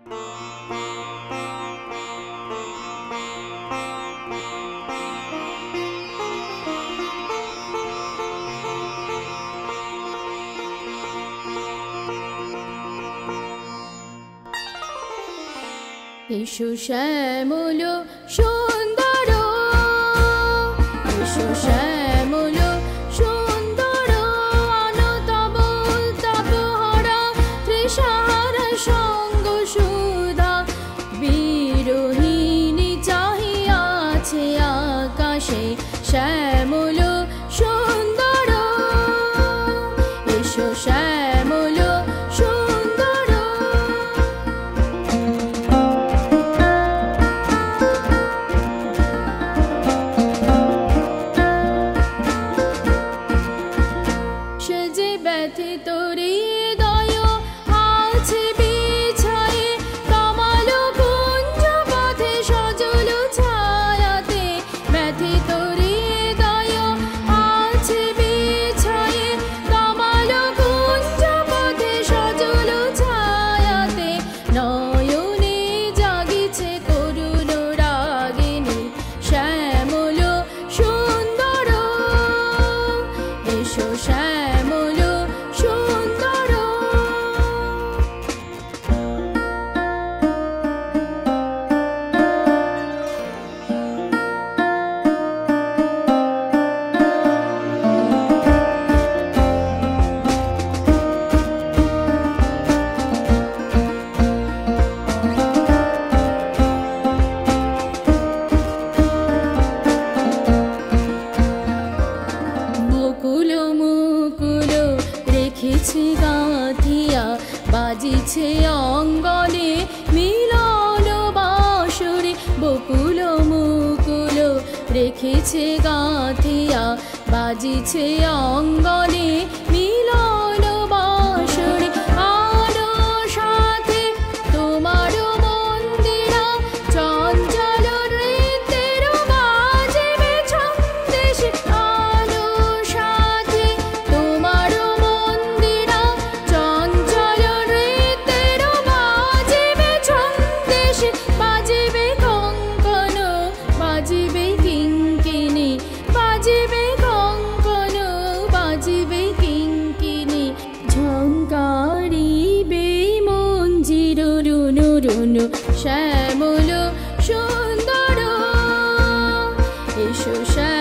এসো শ্যামল সুন্দর, এসো শ্যামল সুন্দর, অনতব তপহরা তৃষাহারা সঙ্গ সুধা বিরোহিণী চাহিয়াছে আকাশে শ্যামল সুন্দর, এসো শ্যামল সুন্দর। সে যে ব্যথিত হৃদয় আছে বিছায়ে কমল কুঞ্জ পথে সজল ছায়াতে, ব্যথিত হৃদয় আছে বিছায়ে কমল কুঞ্জ পথে সজল ছায়াতে, নয়নে জাগিছে করুণ রাগিনী শ্যামল সুন্দর, এসো শ্যামল সুন্দর। বকুল মুকুল রেখেছে গাঁথিয়া, বাজিছে অঙ্গনে মিলন বাঁশরি, বকুল মুকুল রেখেছে গাঁথিয়া, বাজিছে অঙ্গনে মিলন বাঁশরি, আলো সাথে তোমার মন্দিরা চঞ্চল নৃত্যের বাজিবে ছন্দেশে, আলো সাথে তোমার মন্দিরা চঞ্চল নৃত্যের বাজিবে ছন্দেশে, বাজিবে কঙ্কন বাজিবে কিঙ্কিণী, বাজিবে কঙ্কন বাজিবে কিঙ্কিণী, ঝঙ্কারিবে মঞ্জির রুনু রুনু শ্যামল সুন্দর, এসো শ্যামল